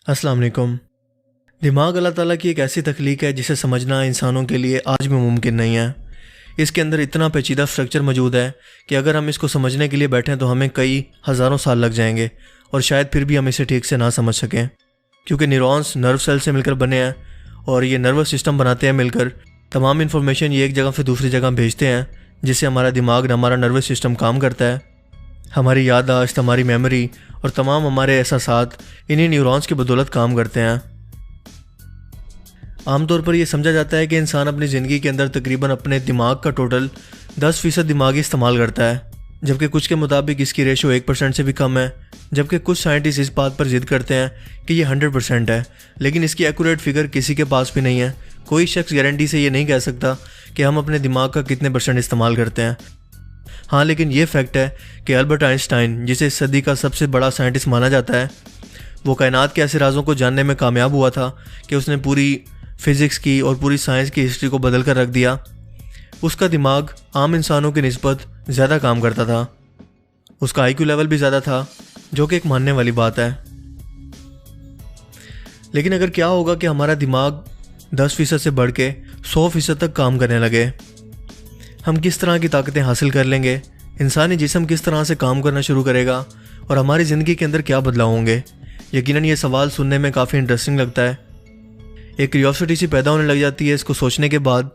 अस्सलाम वालेकुम। दिमाग अल्लाह ताला की एक ऐसी तख्लीक है जिसे समझना इंसानों के लिए आज भी मुमकिन नहीं है। इसके अंदर इतना पेचीदा स्ट्रक्चर मौजूद है कि अगर हम इसको समझने के लिए बैठें तो हमें कई हज़ारों साल लग जाएंगे और शायद फिर भी हम इसे ठीक से ना समझ सकें, क्योंकि न्यूरॉन्स नर्व सेल से मिलकर बने हैं और ये नर्वस सिस्टम बनाते हैं मिलकर। तमाम इन्फॉर्मेशन ये एक जगह से दूसरी जगह भेजते हैं, जिससे हमारा दिमाग, हमारा नर्वस सिस्टम काम करता है। हमारी याददाश्त, हमारी मेमोरी और तमाम हमारे एहसासात इन्हीं न्यूरॉन्स की बदौलत काम करते हैं। आमतौर पर यह समझा जाता है कि इंसान अपनी ज़िंदगी के अंदर तकरीबन अपने दिमाग का टोटल 10% दिमागी इस्तेमाल करता है, जबकि कुछ के मुताबिक इसकी रेशो 1% से भी कम है। जबकि कुछ साइंटिस्ट इस बात पर जिद करते हैं कि ये 100% है, लेकिन इसकी एक्यूरेट फिगर किसी के पास भी नहीं है। कोई शख्स गारंटी से ये नहीं कह सकता कि हम अपने दिमाग का कितने % इस्तेमाल करते हैं। हाँ, लेकिन ये फैक्ट है कि अल्बर्ट आइंस्टाइन, जिसे इस सदी का सबसे बड़ा साइंटिस्ट माना जाता है, वो कायनात के ऐसे राजों को जानने में कामयाब हुआ था कि उसने पूरी फिज़िक्स की और पूरी साइंस की हिस्ट्री को बदल कर रख दिया। उसका दिमाग आम इंसानों की निस्बत ज़्यादा काम करता था। उसका IQ लेवल भी ज़्यादा था, जो कि एक मानने वाली बात है। लेकिन अगर क्या होगा कि हमारा दिमाग 10% से बढ़ के 100% तक काम करने लगे? हम किस तरह की ताकतें हासिल कर लेंगे? इंसानी जिस्म किस तरह से काम करना शुरू करेगा और हमारी ज़िंदगी के अंदर क्या बदलाव होंगे? यकीनन ये सवाल सुनने में काफ़ी इंटरेस्टिंग लगता है। एक क्यूरियोसिटी सी पैदा होने लग जाती है इसको सोचने के बाद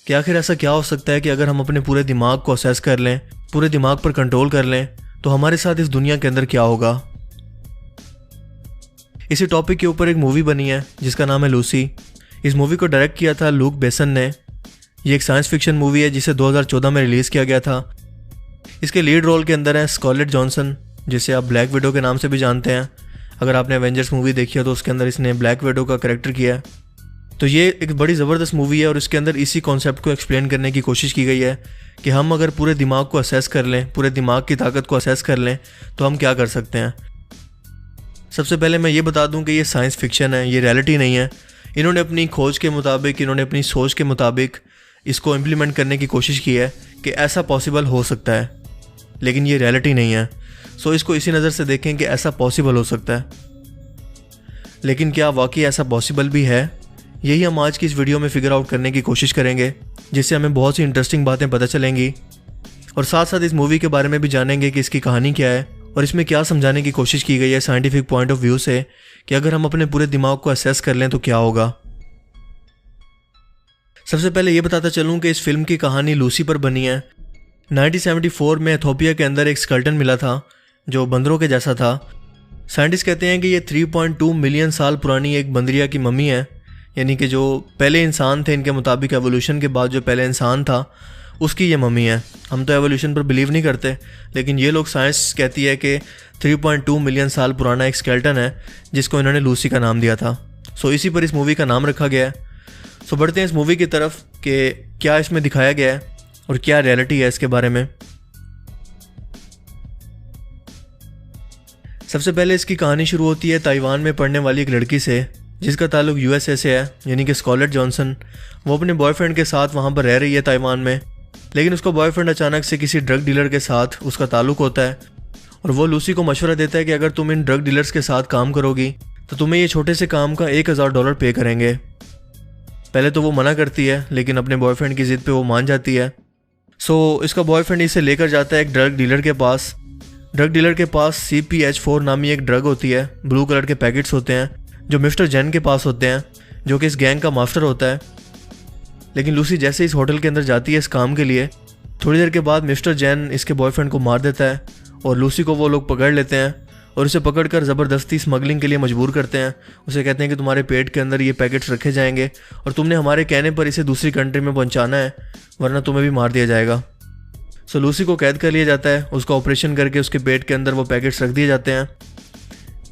कि आखिर ऐसा क्या हो सकता है कि अगर हम अपने पूरे दिमाग को असेस कर लें, पूरे दिमाग पर कंट्रोल कर लें, तो हमारे साथ इस दुनिया के अंदर क्या होगा। इसी टॉपिक के ऊपर एक मूवी बनी है जिसका नाम है लूसी। इस मूवी को डायरेक्ट किया था लूक बेसन ने। ये एक साइंस फिक्शन मूवी है जिसे 2014 में रिलीज़ किया गया था। इसके लीड रोल के अंदर है स्कारलेट जॉनसन, जिसे आप ब्लैक विडो के नाम से भी जानते हैं। अगर आपने एवेंजर्स मूवी देखी है तो उसके अंदर इसने ब्लैक विडो का कैरेक्टर किया है। तो ये एक बड़ी ज़बरदस्त मूवी है और इसके अंदर इसी कॉन्सेप्ट को एक्सप्लेन करने की कोशिश की गई है कि हम अगर पूरे दिमाग को असेस कर लें, पूरे दिमाग की ताकत को असेस कर लें, तो हम क्या कर सकते हैं। सबसे पहले मैं ये बता दूं कि ये साइंस फिक्शन है, ये रियलिटी नहीं है। इन्होंने अपनी खोज के मुताबिक, इन्होंने अपनी सोच के मुताबिक इसको इम्प्लीमेंट करने की कोशिश की है कि ऐसा पॉसिबल हो सकता है, लेकिन ये रियलिटी नहीं है। सो इसको इसी नज़र से देखें कि ऐसा पॉसिबल हो सकता है, लेकिन क्या वाकई ऐसा पॉसिबल भी है? यही हम आज की इस वीडियो में फिगर आउट करने की कोशिश करेंगे, जिससे हमें बहुत सी इंटरेस्टिंग बातें पता चलेंगी और साथ साथ इस मूवी के बारे में भी जानेंगे कि इसकी कहानी क्या है और इसमें क्या समझाने की कोशिश की गई है साइंटिफिक पॉइंट ऑफ व्यू से कि अगर हम अपने पूरे दिमाग को असेस कर लें तो क्या होगा। सबसे पहले ये बताता चलूँ कि इस फिल्म की कहानी लूसी पर बनी है। 1974 में एथोपिया के अंदर एक स्केलेटन मिला था जो बंदरों के जैसा था। साइंटिस्ट कहते हैं कि ये 3.2 मिलियन साल पुरानी एक बंदरिया की मम्मी है, यानी कि जो पहले इंसान थे, इनके मुताबिक एवोल्यूशन के बाद जो पहले इंसान था उसकी ये मम्मी है। हम तो एवोल्यूशन पर बिलीव नहीं करते, लेकिन ये लोग, साइंस कहती है कि 3.2 मिलियन साल पुराना एक स्केलेटन है जिसको इन्होंने लूसी का नाम दिया था। सो इसी पर इस मूवी का नाम रखा गया है। सो बढ़ते हैं इस मूवी की तरफ कि क्या इसमें दिखाया गया है और क्या रियलिटी है इसके बारे में। सबसे पहले इसकी कहानी शुरू होती है ताइवान में पढ़ने वाली एक लड़की से जिसका ताल्लुक USA से है, यानी कि स्कारलेट जॉनसन। वो अपने बॉयफ्रेंड के साथ वहाँ पर रह रही है ताइवान में, लेकिन उसका बॉयफ्रेंड अचानक से किसी ड्रग डीलर के साथ उसका ताल्लुक होता है और वो लूसी को मशवरा देता है कि अगर तुम इन ड्रग डीलर्स के साथ काम करोगी तो तुम्हें ये छोटे से काम का $1000 पे करेंगे। पहले तो वो मना करती है, लेकिन अपने बॉयफ्रेंड की ज़िद पे वो मान जाती है। सो इसका बॉयफ्रेंड इसे लेकर जाता है एक ड्रग डीलर के पास। ड्रग डीलर के पास CPH4 नामी एक ड्रग होती है, ब्लू कलर के पैकेट्स होते हैं जो मिस्टर जैन के पास होते हैं, जो कि इस गैंग का मास्टर होता है। लेकिन लूसी जैसे इस होटल के अंदर जाती है इस काम के लिए, थोड़ी देर के बाद मिस्टर जैन इसके बॉयफ्रेंड को मार देता है और लूसी को वो लोग पकड़ लेते हैं और उसे पकड़कर ज़बरदस्ती स्मगलिंग के लिए मजबूर करते हैं। उसे कहते हैं कि तुम्हारे पेट के अंदर ये पैकेट्स रखे जाएंगे और तुमने हमारे कहने पर इसे दूसरी कंट्री में पहुंचाना है, वरना तुम्हें भी मार दिया जाएगा। सो लूसी को कैद कर लिया जाता है। उसका ऑपरेशन करके उसके पेट के अंदर वो पैकेट्स रख दिए जाते हैं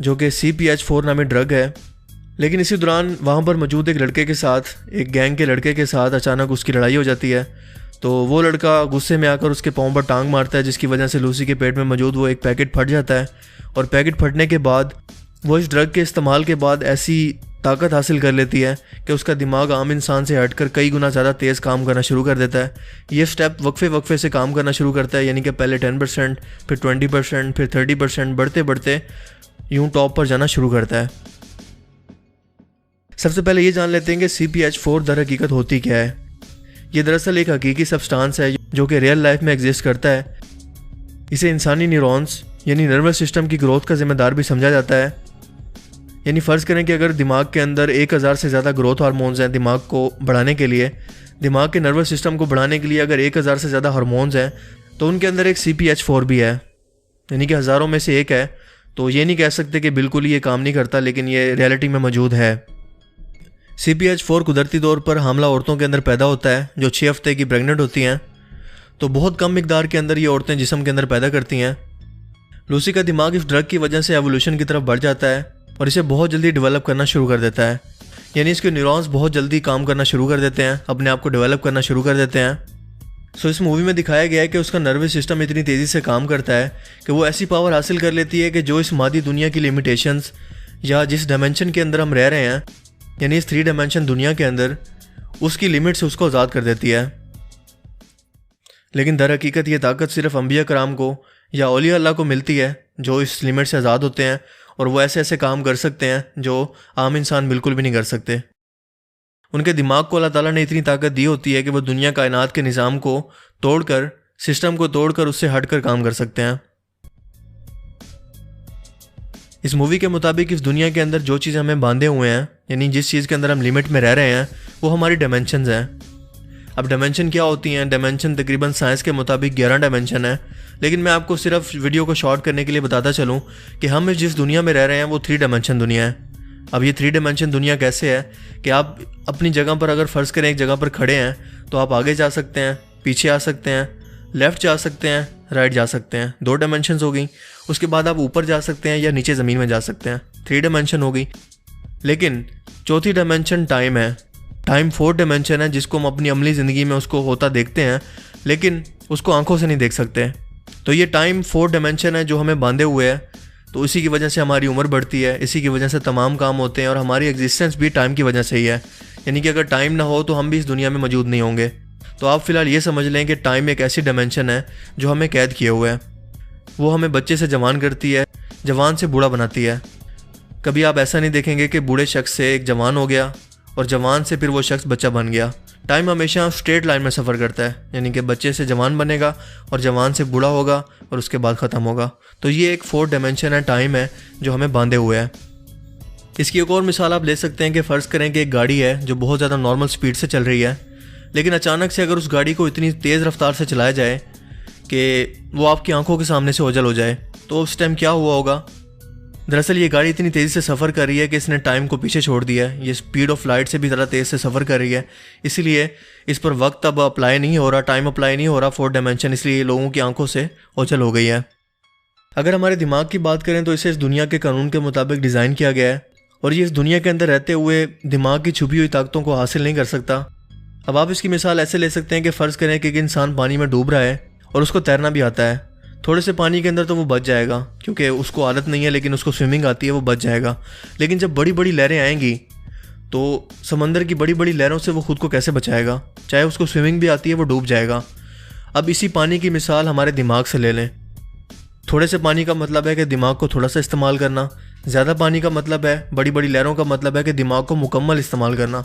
जो कि CPH4 नामी ड्रग है। लेकिन इसी दौरान वहाँ पर मौजूद एक लड़के के साथ, एक गैंग के लड़के के साथ अचानक उसकी लड़ाई हो जाती है। तो वो लड़का गुस्से में आकर उसके पाँव पर टांग मारता है, जिसकी वजह से लूसी के पेट में मौजूद वो एक पैकेट फट जाता है और पैकेट फटने के बाद वो इस ड्रग के इस्तेमाल के बाद ऐसी ताकत हासिल कर लेती है कि उसका दिमाग आम इंसान से हटकर कई गुना ज़्यादा तेज़ काम करना शुरू कर देता है। ये स्टेप वक्फे से काम करना शुरू करता है, यानी कि पहले 10%, फिर 20%, फिर 30%, बढ़ते बढ़ते यूँ टॉप पर जाना शुरू करता है। सबसे पहले ये जान लेते हैं कि CPH4 दर हकीकत होती क्या है। ये दरअसल एक हकीकी सब्सटेंस है जो कि रियल लाइफ में एग्जिस्ट करता है। इसे इंसानी न्यूरॉन्स यानी नर्वस सिस्टम की ग्रोथ का जिम्मेदार भी समझा जाता है। यानी फ़र्ज़ करें कि अगर दिमाग के अंदर 1000 से ज़्यादा ग्रोथ हार्मोन्स हैं दिमाग को बढ़ाने के लिए, दिमाग के नर्वस सिस्टम को बढ़ाने के लिए अगर 1000 से ज़्यादा हार्मोन्स हैं तो उनके अंदर एक CPH4 भी है, यानी कि हज़ारों में से एक है। तो ये नहीं कह सकते कि बिल्कुल ही ये काम नहीं करता, लेकिन ये रियलिटी में मौजूद है। CPH4 कुदरती तौर पर हामला औरतों के अंदर पैदा होता है जो 6 हफ्ते की प्रेग्नेंट होती हैं। तो बहुत कम मिकदार के अंदर ये औरतें जिस्म के अंदर पैदा करती हैं। लूसी का दिमाग इस ड्रग की वजह से एवोल्यूशन की तरफ बढ़ जाता है और इसे बहुत जल्दी डेवलप करना शुरू कर देता है। यानी इसके न्यूरॉन्स बहुत जल्दी काम करना शुरू कर देते हैं, अपने आप को डेवलप करना शुरू कर देते हैं। सो इस मूवी में दिखाया गया है कि उसका नर्वस सिस्टम इतनी तेज़ी से काम करता है कि वो ऐसी पावर हासिल कर लेती है कि जो इस मादी दुनिया की लिमिटेशंस या जिस डायमेंशन के अंदर हम रह रहे हैं, यानी इस 3 डायमेंशन दुनिया के अंदर, उसकी लिमिट से उसको आज़ाद कर देती है। लेकिन दर हकीकत ये ताकत सिर्फ अंबिया कराम को या औलिया अल्लाह को मिलती है जो इस लिमिट से आज़ाद होते हैं और वो ऐसे ऐसे काम कर सकते हैं जो आम इंसान बिल्कुल भी नहीं कर सकते। उनके दिमाग को अल्लाह ताला ने इतनी ताकत दी होती है कि वो दुनिया कायनात के निज़ाम को तोड़कर, सिस्टम को तोड़कर उससे हटकर काम कर सकते हैं। इस मूवी के मुताबिक इस दुनिया के अंदर जो चीज़ हमें बांधे हुए हैं, यानी जिस चीज़ के अंदर हम लिमिट में रह रहे हैं, वो हमारी डायमेंशंस हैं। अब डायमेंशन क्या होती हैं? डायमेंशन तकरीबन साइंस के मुताबिक 11 डायमेंशन है, लेकिन मैं आपको सिर्फ वीडियो को शॉर्ट करने के लिए बताता चलूँ कि हम जिस दुनिया में रह रहे हैं वो 3 डायमेंशन दुनिया है। अब ये 3 डायमेंशन दुनिया कैसे है कि आप अपनी जगह पर अगर फ़र्ज़ करें एक जगह पर खड़े हैं तो आप आगे जा सकते हैं, पीछे आ सकते हैं, लेफ़्ट जा सकते हैं, राइट जा सकते हैं। 2 डायमेंशंस हो गई। उसके बाद आप ऊपर जा सकते हैं या नीचे ज़मीन में जा सकते हैं। 3 डायमेंशन हो गई। लेकिन चौथी डायमेंशन टाइम है। टाइम 4 डायमेंशन है जिसको हम अपनी अमली ज़िंदगी में उसको होता देखते हैं, लेकिन उसको आंखों से नहीं देख सकते। तो ये टाइम 4 डायमेंशन है जो हमें बांधे हुए है। तो इसी की वजह से हमारी उम्र बढ़ती है, इसी की वजह से तमाम काम होते हैं और हमारी एग्जिस्टेंस भी टाइम की वजह से ही है। यानी कि अगर टाइम ना हो तो हम भी इस दुनिया में मौजूद नहीं होंगे। तो आप फ़िलहाल ये समझ लें कि टाइम एक ऐसी डायमेंशन है जो हमें कैद किए हुए है। वो हमें बच्चे से जवान करती है, जवान से बूढ़ा बनाती है। कभी आप ऐसा नहीं देखेंगे कि बूढ़े शख्स से एक जवान हो गया और जवान से फिर वो शख्स बच्चा बन गया। टाइम हमेशा स्ट्रेट लाइन में सफ़र करता है, यानी कि बच्चे से जवान बनेगा और जवान से बूढ़ा होगा और उसके बाद ख़त्म होगा। तो ये एक 4 डायमेंशन है, टाइम है जो हमें बांधे हुए है। इसकी एक और मिसाल आप ले सकते हैं कि फ़र्ज़ करें कि एक गाड़ी है जो बहुत ज़्यादा नॉर्मल स्पीड से चल रही है, लेकिन अचानक से अगर उस गाड़ी को इतनी तेज़ रफ्तार से चलाया जाए कि वो आपकी आंखों के सामने से ओझल हो जाए, तो उस टाइम क्या हुआ होगा? दरअसल ये गाड़ी इतनी तेज़ी से सफ़र कर रही है कि इसने टाइम को पीछे छोड़ दिया है। ये स्पीड ऑफ लाइट से भी ज़्यादा तेज़ से सफ़र कर रही है, इसीलिए इस पर वक्त अब अप्लाई नहीं हो रहा, टाइम अप्लाई नहीं हो रहा 4 डायमेंशन, इसलिए लोगों की आंखों से ओझल हो गई है। अगर हमारे दिमाग की बात करें तो इसे इस दुनिया के कानून के मुताबिक डिज़ाइन किया गया है और ये इस दुनिया के अंदर रहते हुए दिमाग की छुपी हुई ताकतों को हासिल नहीं कर सकता। अब आप इसकी मिसाल ऐसे ले सकते हैं कि फ़र्ज़ करें कि एक इंसान पानी में डूब रहा है और उसको तैरना भी आता है। थोड़े से पानी के अंदर तो वो बच जाएगा क्योंकि उसको आदत नहीं है, लेकिन उसको स्विमिंग आती है, वो बच जाएगा। लेकिन जब बड़ी बड़ी लहरें आएंगी तो समंदर की बड़ी बड़ी लहरों से वो खुद को कैसे बचाएगा? चाहे उसको स्विमिंग भी आती है, वो डूब जाएगा। अब इसी पानी की मिसाल हमारे दिमाग से ले लें। थोड़े से पानी का मतलब है कि दिमाग को थोड़ा सा इस्तेमाल करना, ज़्यादा पानी का मतलब है, बड़ी बड़ी लहरों का मतलब है कि दिमाग को मुकम्मल इस्तेमाल करना।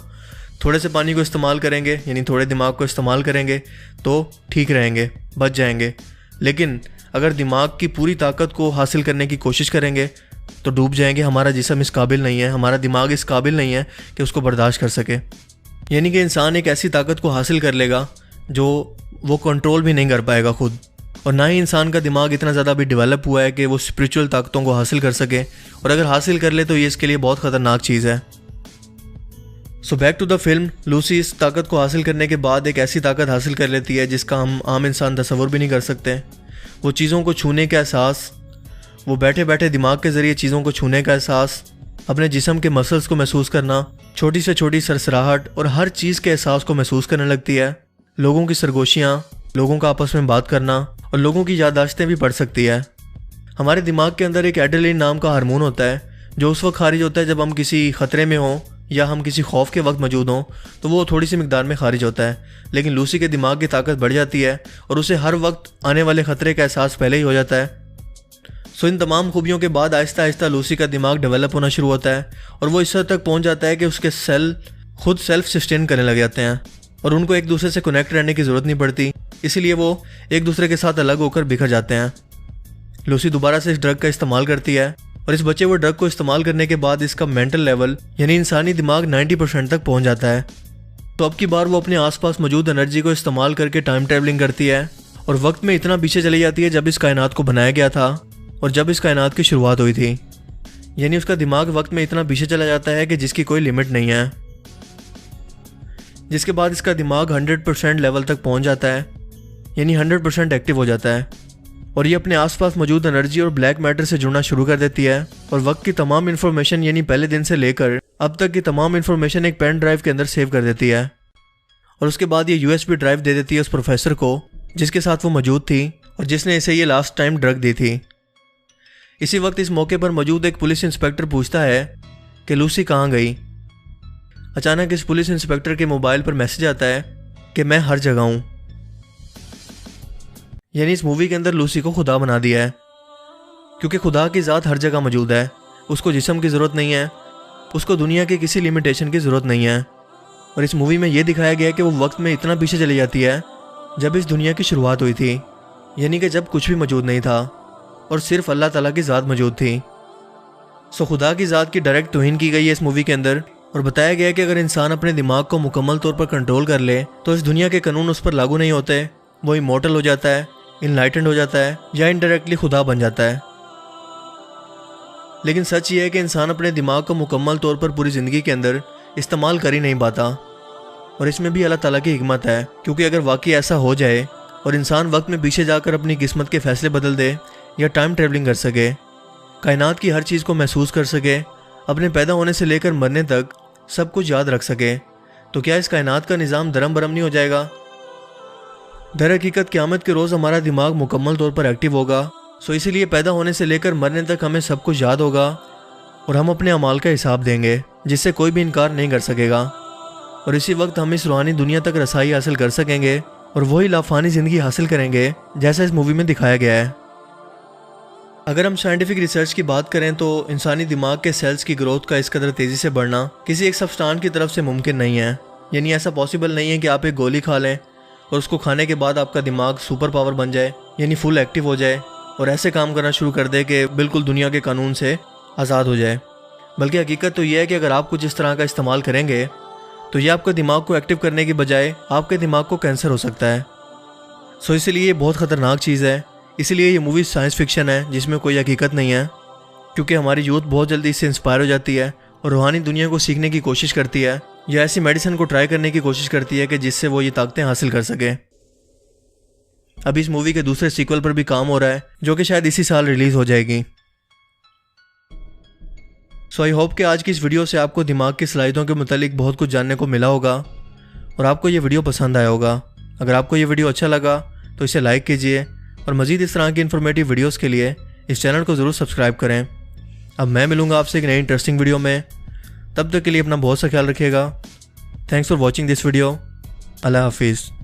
थोड़े से पानी को इस्तेमाल करेंगे, यानी थोड़े दिमाग को इस्तेमाल करेंगे तो ठीक रहेंगे, बच जाएंगे। लेकिन अगर दिमाग की पूरी ताकत को हासिल करने की कोशिश करेंगे तो डूब जाएंगे। हमारा जिस्म इस काबिल नहीं है, हमारा दिमाग इस काबिल नहीं है कि उसको बर्दाश्त कर सके। यानी कि इंसान एक ऐसी ताकत को हासिल कर लेगा जो वो कंट्रोल भी नहीं कर पाएगा खुद, और ना ही इंसान का दिमाग इतना ज़्यादा भी डेवलप हुआ है कि वो स्पिरिचुअल ताकतों को हासिल कर सके, और अगर हासिल कर ले तो ये इसके लिए बहुत ख़तरनाक चीज़ है। So back to the film. Lucy इस ताकत को हासिल करने के बाद एक ऐसी ताकत हासिल कर लेती है जिसका हम आम इंसान तसव्वुर भी नहीं कर सकते। वो चीज़ों को छूने का एहसास, वो बैठे बैठे दिमाग के ज़रिए चीज़ों को छूने का एहसास, अपने जिस्म के मसल्स को महसूस करना, छोटी से छोटी सरसराहट और हर चीज़ के एहसास को महसूस करने लगती है। लोगों की सरगोशियाँ, लोगों का आपस में बात करना और लोगों की याददाश्तें भी पढ़ सकती है। हमारे दिमाग के अंदर एक एड्रेनलिन नाम का हार्मोन होता है जो उस वक्त खारिज होता है जब हम किसी ख़तरे में हों या हम किसी खौफ के वक्त मौजूद हों, तो वो थोड़ी सी मिकदार में खारिज होता है। लेकिन लूसी के दिमाग की ताकत बढ़ जाती है और उसे हर वक्त आने वाले ख़तरे का एहसास पहले ही हो जाता है। सो इन तमाम खूबियों के बाद आहिस्ता आहिस्ता लूसी का दिमाग डेवलप होना शुरू होता है और वो इस हद तक पहुंच जाता है कि उसके सेल खुद सेल्फ सस्टेन करने लग जाते हैं और उनको एक दूसरे से कनेक्ट रहने की ज़रूरत नहीं पड़ती, इसीलिए वो एक दूसरे के साथ अलग होकर बिखर जाते हैं। लूसी दोबारा से इस ड्रग का इस्तेमाल करती है और इस बचे हुए ड्रग को इस्तेमाल करने के बाद इसका मेंटल लेवल यानी इंसानी दिमाग 90% तक पहुंच जाता है। तो अब की बार वो अपने आसपास मौजूद एनर्जी को इस्तेमाल करके टाइम ट्रैवलिंग करती है और वक्त में इतना पीछे चली जाती है जब इस कायनात को बनाया गया था और जब इस कायनात की शुरुआत हुई थी। यानी उसका दिमाग वक्त में इतना पीछे चला जाता है कि जिसकी कोई लिमिट नहीं है, जिसके बाद इसका दिमाग 100% लेवल तक पहुंच जाता है, यानी 100% एक्टिव हो जाता है और ये अपने आसपास मौजूद एनर्जी और ब्लैक मैटर से जुड़ना शुरू कर देती है और वक्त की तमाम इन्फॉर्मेशन यानी पहले दिन से लेकर अब तक की तमाम इन्फॉर्मेशन एक पेन ड्राइव के अंदर सेव कर देती है और उसके बाद ये USB ड्राइव दे देती है उस प्रोफेसर को जिसके साथ वो मौजूद थी और जिसने इसे ये लास्ट टाइम ड्रग दी थी। इसी वक्त इस मौके पर मौजूद एक पुलिस इंस्पेक्टर पूछता है कि लूसी कहाँ गई। अचानक इस पुलिस इंस्पेक्टर के मोबाइल पर मैसेज आता है कि मैं हर जगह हूँ। यानी इस मूवी के अंदर लूसी को खुदा बना दिया है, क्योंकि खुदा की ज़ात हर जगह मौजूद है। उसको जिस्म की ज़रूरत नहीं है, उसको दुनिया के किसी लिमिटेशन की ज़रूरत नहीं है। और इस मूवी में ये दिखाया गया है कि वो वक्त में इतना पीछे चली जाती है जब इस दुनिया की शुरुआत हुई थी, यानी कि जब कुछ भी मौजूद नहीं था और सिर्फ अल्लाह ताला की ज़ात मौजूद थी। सो खुदा की ज़ात की डायरेक्ट तौहीन की गई है इस मूवी के अंदर और बताया गया है कि अगर इंसान अपने दिमाग को मुकम्मल तौर पर कंट्रोल कर ले तो इस दुनिया के कानून उस पर लागू नहीं होते, वो इमॉर्टल हो जाता है, इनलाइटेंड हो जाता है या इनडायरेक्टली खुदा बन जाता है। लेकिन सच ये है कि इंसान अपने दिमाग को मुकम्मल तौर पर पूरी ज़िंदगी के अंदर इस्तेमाल कर ही नहीं पाता और इसमें भी अल्लाह ताला की हिकमत है, क्योंकि अगर वाकई ऐसा हो जाए और इंसान वक्त में पीछे जाकर अपनी किस्मत के फैसले बदल दे या टाइम ट्रैवलिंग कर सके, कायनात की हर चीज़ को महसूस कर सके, अपने पैदा होने से लेकर मरने तक सब कुछ याद रख सके, तो क्या इस कायनात का निज़ाम दरम बरम नहीं हो जाएगा? दर हकीकत क़यामत के रोज़ हमारा दिमाग मुकम्मल तौर पर एक्टिव होगा। सो इसीलिए पैदा होने से लेकर मरने तक हमें सब कुछ याद होगा और हम अपने अमाल का हिसाब देंगे जिससे कोई भी इनकार नहीं कर सकेगा और इसी वक्त हम इस रूहानी दुनिया तक रसाई हासिल कर सकेंगे और वही लाफानी ज़िंदगी हासिल करेंगे जैसा इस मूवी में दिखाया गया है। अगर हम साइंटिफिक रिसर्च की बात करें तो इंसानी दिमाग के सेल्स की ग्रोथ का इस कदर तेज़ी से बढ़ना किसी एक सब्सटेंस की तरफ से मुमकिन नहीं है। यानी ऐसा पॉसिबल नहीं है कि आप एक गोली खा लें और उसको खाने के बाद आपका दिमाग सुपर पावर बन जाए, यानी फुल एक्टिव हो जाए और ऐसे काम करना शुरू कर दे कि बिल्कुल दुनिया के कानून से आज़ाद हो जाए। बल्कि हकीकत तो यह है कि अगर आप कुछ इस तरह का इस्तेमाल करेंगे तो ये आपके दिमाग को एक्टिव करने की बजाय आपके दिमाग को कैंसर हो सकता है। सो इसलिए ये बहुत ख़तरनाक चीज़ है। इसीलिए ये मूवी साइंस फिक्शन है जिसमें कोई हकीकत नहीं है, क्योंकि हमारी यूथ बहुत जल्दी इससे इंस्पायर हो जाती है और रूहानी दुनिया को सीखने की कोशिश करती है या ऐसी मेडिसिन को ट्राई करने की कोशिश करती है कि जिससे वो ये ताकतें हासिल कर सके। अभी इस मूवी के दूसरे सीक्वल पर भी काम हो रहा है जो कि शायद इसी साल रिलीज़ हो जाएगी। सो आई होप कि आज की इस वीडियो से आपको दिमाग की सलाहियतों के मुतालिक बहुत कुछ जानने को मिला होगा और आपको ये वीडियो पसंद आया होगा। अगर आपको ये वीडियो अच्छा लगा तो इसे लाइक कीजिए और मज़ीद इस तरह की इन्फॉर्मेटिव वीडियोस के लिए इस चैनल को ज़रूर सब्सक्राइब करें। अब मैं मिलूँगा आपसे एक नई इंटरेस्टिंग वीडियो में, तब तक के लिए अपना बहुत सा ख्याल रखिएगा। Thanks for watching this video. अल्लाह हाफिज़।